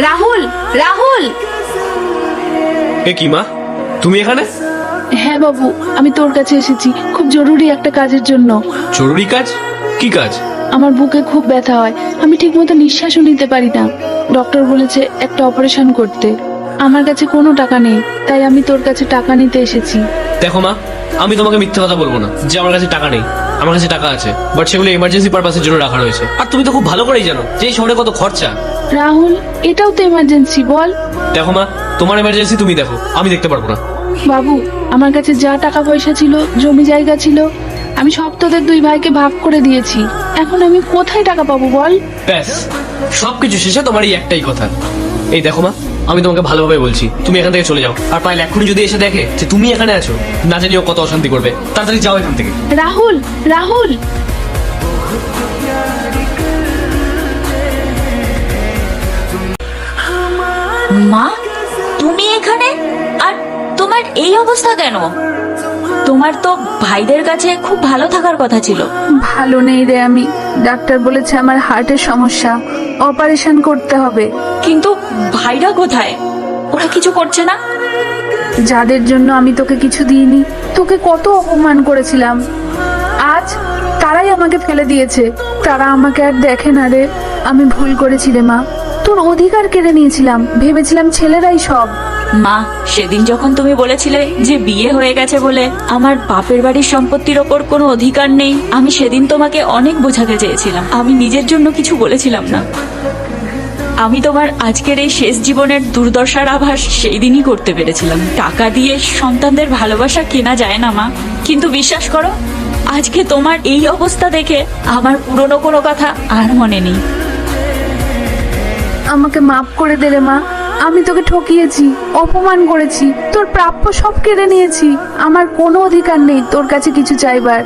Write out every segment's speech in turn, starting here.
রাহুল, রাহুল। এ কি মা, তুমি এখানে? হ্যাঁ বাবু, আমি তোর কাছে এসেছি খুব জরুরি একটা কাজের জন্য। জরুরি কাজ? কি কাজ? আমার বুকে খুব ব্যথা হয়, আমি ঠিক মতো নিঃশ্বাসও নিতে পারি না। ডক্টর বলেছে একটা অপারেশন করতে। আমার কাছে কোনো টাকা নেই, তাই আমি তোর কাছে টাকা নিতে এসেছি। দেখো মা, আমি তোমাকে মিথ্যে কথা বলবো না যে আমার কাছে টাকা নেই। আমার কাছে টাকা আছে, বাট সেগুলো এমার্জেন্সি পারপাসের জন্য রাখা রয়েছে। আর তুমি তো খুব ভালো করেই জানো যে এই শহরে কত খরচা। রাহুল, এটাও তো এমার্জেন্সি, বল। দেখো মা, তোমার এমার্জেন্সি তুমি দেখো, আমি দেখতে পারবো না। বাবু, আমার কাছে যা টাকা পয়সা ছিল, জমি জায়গা ছিল, আমি সব তোদের দুই ভাইকে ভাগ করে দিয়েছি। এখন আমি কোথায় টাকা পাবো বল? ব্যাস, সবকিছু শেষে তোমার এই একটাই কথা। এই দেখো মা, আমি তোমাকে ভালোভাবে বলছি, তুমি এখান থেকে চলে যাও। আর পাইলে এখনই যদি এসে দেখে যে তুমি এখানে আছো, না জানিও কত অশান্তি করবে। তাড়াতাড়ি যাও এখান থেকে। রাহুল, রাহুল। মা, তুমি এখানে? আর তোমার এই অবস্থা কেন? তোমার তো ভাইদের কাছে খুব ভালো থাকার কথা ছিল। ভালো নেই রে আমি। ডাক্তার বলেছে আমার হার্টের সমস্যা, অপারেশন করতে হবে। কিন্তু ভাইরা কোথায়? ওরা কিছু করছে না? যাদের জন্য আমি তোকে কিছু দিইনি, তোকে কত অপমান করেছিলাম, আজ তারাই আমাকে ফেলে দিয়েছে। তারা আমাকে আর দেখে না রে। আমি ভুল করেছি রে মা, তোর অধিকার কেড়ে নিয়েছিলাম, ভেবেছিলাম ছেলেরাই সব। মা, সেদিন যখন তুমি বলেছিলে যে বিয়ে হয়ে গেছে বলে আমার বাপের বাড়ির সম্পত্তির ওপর কোনো অধিকার নেই, আমি সেদিন তোমাকে অনেক বোঝাতে চেয়েছিলাম। আমি নিজের জন্য কিছু বলেছিলাম না। আমি তোমার আজকের এই শেষ জীবনের দুর্দশার আভাস সেই দিনই করতে পেরেছিলাম। টাকা দিয়ে সন্তানদের ভালোবাসা কেনা যায় না মা, কিন্তু বিশ্বাস করো, আজকে তোমার এই অবস্থা দেখে আমার পুরনো কোনো কথা আর মনে নেই। আমাকে মাফ করে দে রে মা, আমি তোকে ঠকিয়েছি, অপমান করেছি, তোর প্রাপ্য সব কেড়ে নিয়েছি। আমার কোনো অধিকার নেই তোর কাছে কিছু চাইবার।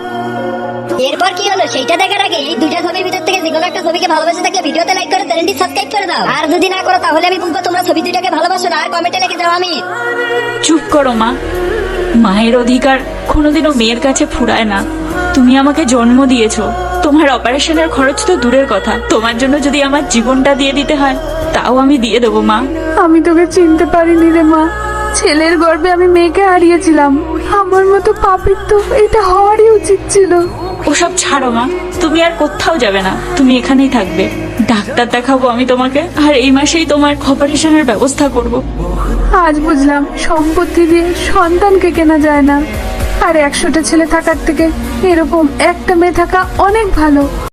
এরপর কি হলো সেইটা দেখার আগে এই দুইটা ছবির ভিতর থেকে যে কোনো একটা ছবিকে ভালোবেসে থাকলে ভিডিওতে লাইক করে চ্যানেলটি সাবস্ক্রাইব করে দাও। আর যদি না করো তাহলে আমি বুঝবো তোমরা ছবি দুইটাকে ভালোবাসো না। আর কমেন্টে লিখে দাও আমি। চুপ করো মা, মায়ের অধিকার কোনোদিনও মেয়ের কাছে ফুরায় না। তুমি আমাকে জন্ম দিয়েছো, তোমার অপারেশনের খরচ তো দূরের কথা, তোমার জন্য যদি আমার জীবনটা দিয়ে দিতে হয় তাও আমি দিয়ে দেবো মা। আমি তোকে চিনতে পারিনি রে মা, ছেলের গর্ভে আমি মেয়েকে হারিয়েছিলাম। আমার মতো পাপির তো এটা হওয়ারই উচিত ছিল। ওসব ছাড়ো মা, তুমি আর কোথাও যাবে না, তুমি এখানেই থাকবে। ডাক্তার দেখাবো আমি তোমাকে, আর এই মাসেই তোমার অপারেশনের ব্যবস্থা করব। আজ বুঝলাম সম্পত্তি দিয়ে সন্তানকে কেনা যায় না। আর 100টা ছেলে থাকার থেকে এরকম একটা মেয়ে থাকা অনেক ভালো।